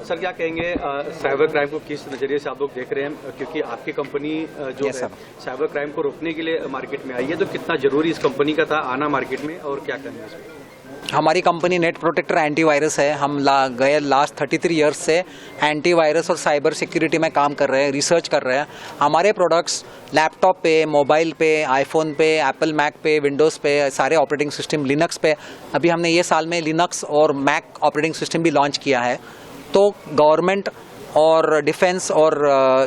Sir क्या कहेंगे cyber crime को किस नजरिए से आप लोग देख रहे हैं, क्योंकि आपकी कंपनी जो है साइबर क्राइम को रोकने के लिए मार्केट में आई है, तो कितना जरूरी इस कंपनी का था आना मार्केट में और क्या करना है इसमें? हमारी कंपनी नेट प्रोटेक्टर एंटीवायरस है। हम गए लास्ट 33 इयर्स से एंटीवायरस और साइबर सिक्योरिटी में काम कर रहे हैं, रिसर्च कर रहे हैं। हमारे प्रोडक्ट्स लैपटॉप पे, मोबाइल पे, आईफोन पे, एप्पल मैक पे, विंडोज़ पे, सारे ऑपरेटिंग सिस्टम, लिनक्स पे, अभी हमने ये साल में लिनक्स और मैक ऑपरेटिंग सिस्टम भी लॉन्च किया है। तो गवर्नमेंट और डिफेंस और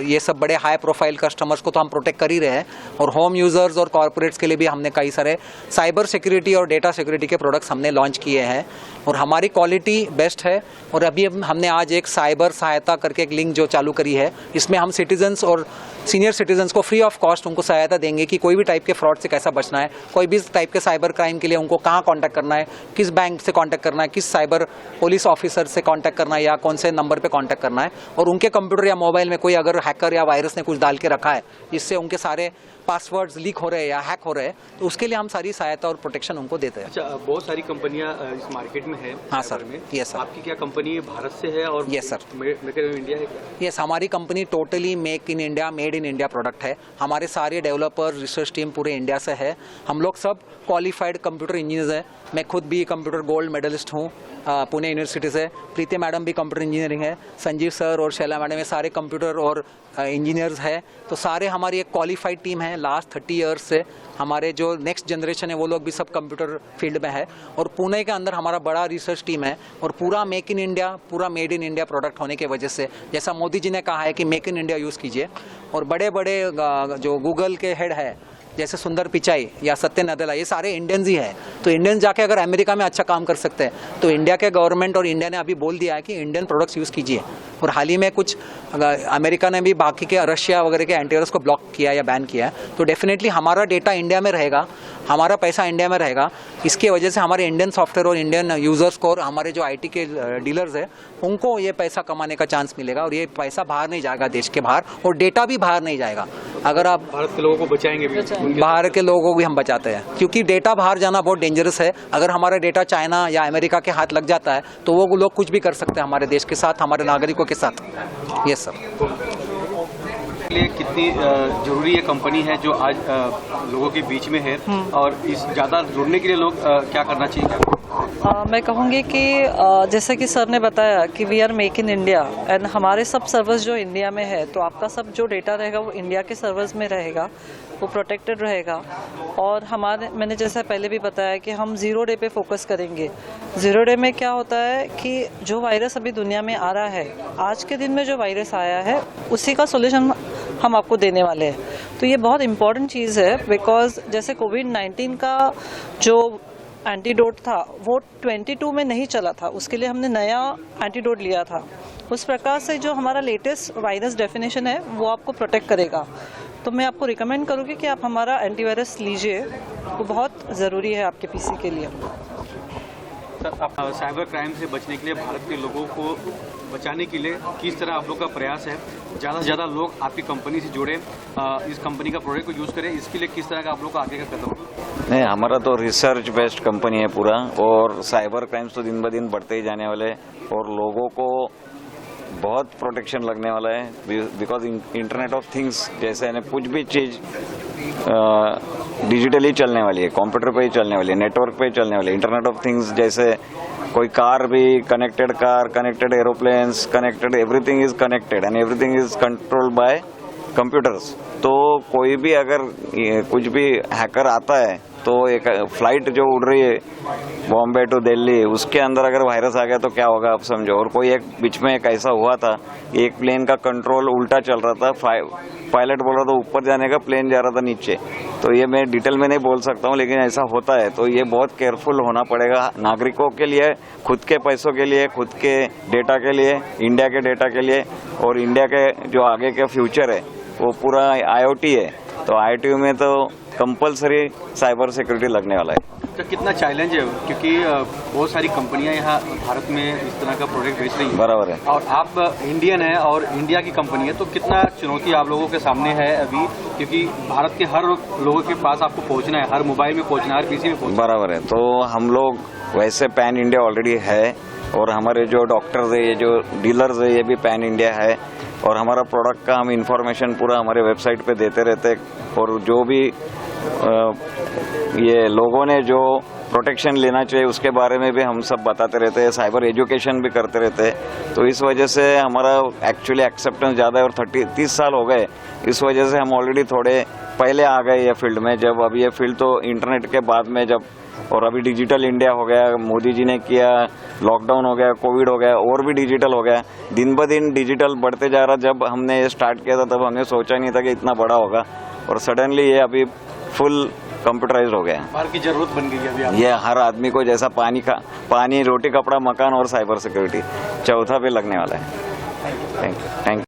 ये सब बड़े हाई प्रोफाइल कस्टमर्स को तो हम प्रोटेक्ट कर ही रहे हैं, और होम यूज़र्स और कॉर्पोरेट्स के लिए भी हमने कई सारे साइबर सिक्योरिटी और डेटा सिक्योरिटी के प्रोडक्ट्स हमने लॉन्च किए हैं, और हमारी क्वालिटी बेस्ट है। और अभी हमने आज एक साइबर सहायता करके एक लिंक जो चालू करी है, इसमें हम सिटीजन्स और सीनियर सिटीजन्स को फ्री ऑफ कॉस्ट उनको सहायता देंगे कि कोई भी टाइप के फ्रॉड से कैसा बचना है, कोई भी टाइप के साइबर क्राइम के लिए उनको कहाँ कॉन्टैक्ट करना है, किस बैंक से कॉन्टैक्ट करना है, किस साइबर पुलिस ऑफिसर से कॉन्टैक्ट करना है, या कौन से नंबर पे कॉन्टैक्ट करना है। और उनके कंप्यूटर या मोबाइल में कोई अगर हैकर या वायरस ने कुछ डाल के रखा है, इससे उनके सारे पासवर्ड्स लीक हो रहे हैं या हैक हो रहे हैं, तो उसके लिए हम सारी सहायता और प्रोटेक्शन उनको देते हैं। अच्छा, बहुत सारी कंपनियां इस मार्केट में है। हाँ सर, यस सर। आपकी क्या कंपनी भारत से है? और yes sir, make in India है क्या? यस, हमारी company totally make in India, made in India product है। हमारे सारे डेवलपर्स, रिसर्च टीम पूरे इंडिया से है। हम लोग सब क्वालिफाइड कंप्यूटर इंजीनियर्स हैं। मैं खुद भी कंप्यूटर गोल्ड मेडलिस्ट हूँ पुणे यूनिवर्सिटी से। प्रीति मैडम भी कंप्यूटर इंजीनियरिंग है, संजीव सर और शैला मैडम, ये सारे कंप्यूटर और इंजीनियर्स हैं। तो सारे हमारी एक क्वालिफाइड टीम है लास्ट 30 ईयर्स से। हमारे जो नेक्स्ट जनरेशन है वो लोग भी सब कंप्यूटर फील्ड में है, और पुणे के अंदर हमारा बड़ा रिसर्च टीम है। और पूरा मेक इन इंडिया, पूरा मेड इन इंडिया प्रोडक्ट होने की वजह से, जैसा मोदी जी ने कहा है कि मेक इन इंडिया यूज़ कीजिए, और बड़े बड़े जो गूगल के हेड है जैसे सुंदर पिचाई या सत्य नडेला, ये सारे इंडियंस ही हैं। तो इंडियंस जाके अगर अमेरिका में अच्छा काम कर सकते हैं, तो इंडिया के गवर्नमेंट और इंडिया ने अभी बोल दिया है कि इंडियन प्रोडक्ट्स यूज़ कीजिए। और हाल ही में कुछ अमेरिका ने भी बाकी के रशिया वगैरह के एंटीवायरस को ब्लॉक किया या बैन किया है। तो डेफिनेटली हमारा डेटा इंडिया में रहेगा, हमारा पैसा इंडिया में रहेगा। इसकी वजह से हमारे इंडियन सॉफ्टवेयर और इंडियन यूज़र्स को और हमारे जो IT के डीलर्स हैं उनको ये पैसा कमाने का चांस मिलेगा, और ये पैसा बाहर नहीं जाएगा देश के बाहर, और डेटा भी बाहर नहीं जाएगा। अगर आप भारत के लोगों को बचाएंगे भी, बाहर के लोगों को भी हम बचाते हैं, क्योंकि डेटा बाहर जाना बहुत डेंजरस है। अगर हमारा डेटा चाइना या अमेरिका के हाथ लग जाता है तो वो लोग कुछ भी कर सकते हैं हमारे देश के साथ, हमारे नागरिकों के साथ। Yes sir. लिए कितनी जरूरी ये कंपनी है जो आज लोगों के बीच में है, और इस ज़्यादा जुड़ने के लिए लोग क्या करना चाहिए? मैं कहूँगी कि जैसे कि सर ने बताया कि we are make in India, and हमारे सब सर्वर्स जो इंडिया में है, तो आपका सब जो डेटा रहेगा वो इंडिया के सर्वर्स में रहेगा, वो प्रोटेक्टेड रहेगा। और मैंने जैसा पहले भी बताया कि हम 0 डे पे फोकस करेंगे। 0 डे में क्या होता है कि जो वायरस अभी दुनिया में आ रहा है, आज के दिन में जो वायरस आया है उसी का सोल्यूशन हम आपको देने वाले हैं। तो ये बहुत इम्पॉर्टेंट चीज़ है, बिकॉज जैसे कोविड-19 का जो एंटीडोट था वो 22 में नहीं चला था, उसके लिए हमने नया एंटीडोट लिया था। उस प्रकार से जो हमारा लेटेस्ट वायरस डेफिनेशन है वो आपको प्रोटेक्ट करेगा। तो मैं आपको रिकमेंड करूँगी कि आप हमारा एंटीवायरस लीजिए, वो बहुत ज़रूरी है आपके PC के लिए। सर, साइबर क्राइम से बचने के लिए, भारत के लोगों को बचाने के लिए किस तरह आप लोग का प्रयास है? ज़्यादा से ज़्यादा लोग आपकी कंपनी से जुड़े, इस कंपनी का प्रोडक्ट को यूज़ करें, इसके लिए किस तरह का आप लोग का आगे का कदम? नहीं, हमारा तो रिसर्च बेस्ड कंपनी है पूरा, और साइबर क्राइम्स तो दिन ब दिन बढ़ते ही जाने वाले, और लोगों को बहुत प्रोटेक्शन लगने वाला है, बिकॉज इंटरनेट ऑफ थिंग्स जैसे है, कुछ भी चीज़ डिजिटली चलने वाली है, कंप्यूटर पे ही चलने वाली है, नेटवर्क पे ही चलने वाली है। इंटरनेट ऑफ थिंग्स जैसे कोई कार भी, connected car, connected aeroplanes, connected, everything is connected and everything is controlled by computers. तो कोई भी अगर कुछ भी हैकर आता है, तो एक फ्लाइट जो उड़ रही है बॉम्बे टू दिल्ली, उसके अंदर अगर वायरस आ गया तो क्या होगा आप समझो। और कोई एक बीच में एक ऐसा हुआ था, एक प्लेन का कंट्रोल उल्टा चल रहा था, पायलट बोल रहा था ऊपर जाने का, प्लेन जा रहा था नीचे। तो ये मैं डिटेल में नहीं बोल सकता हूँ, लेकिन ऐसा होता है। तो ये बहुत केयरफुल होना पड़ेगा नागरिकों के लिए, खुद के पैसों के लिए, खुद के डेटा के लिए, इंडिया के डेटा के लिए, और इंडिया के जो आगे के फ्यूचर है वो पूरा IoT है। तो IoT में तो कंपलसरी साइबर सिक्योरिटी लगने वाला है। तो कितना चैलेंज है, क्योंकि बहुत सारी कंपनियां यहाँ भारत में इस तरह का प्रोडक्ट बेच रही हैं। बराबर है। और आप इंडियन है और इंडिया की कंपनी है, तो कितना चुनौती आप लोगों के सामने है अभी, क्योंकि भारत के हर लोगों के पास आपको पहुँचना है, हर मोबाइल में पहुँचना है, हर PC में पहुँचना है। बराबर है। तो हम लोग वैसे पैन इंडिया ऑलरेडी है, और हमारे जो डॉक्टर्स है, ये जो डीलर्स है, ये भी पैन इंडिया है। और हमारा प्रोडक्ट का हम इंफॉर्मेशन पूरा हमारे वेबसाइट पे देते रहते, और जो भी ये लोगों ने जो प्रोटेक्शन लेना चाहिए उसके बारे में भी हम सब बताते रहते हैं, साइबर एजुकेशन भी करते रहते हैं। तो इस वजह से हमारा एक्चुअली एक्सेप्टेंस ज़्यादा है, और 30 साल हो गए। इस वजह से हम ऑलरेडी थोड़े पहले आ गए ये फील्ड में। जब अब ये फील्ड तो इंटरनेट के बाद में जब, और अभी डिजिटल इंडिया हो गया, मोदी जी ने किया, लॉकडाउन हो गया, कोविड हो गया, और भी डिजिटल हो गया, दिन ब दिन डिजिटल बढ़ते जा रहा। जब हमने ये स्टार्ट किया था तब हमने सोचा नहीं था कि इतना बड़ा होगा, और सडनली ये अभी फुल कंप्यूटराइज्ड हो गया। बाहर की जरूरत बन गई है अभी। ये हर आदमी को जैसा पानी, रोटी, कपड़ा, मकान और साइबर सिक्योरिटी, चौथा पे लगने वाला है। Thank you.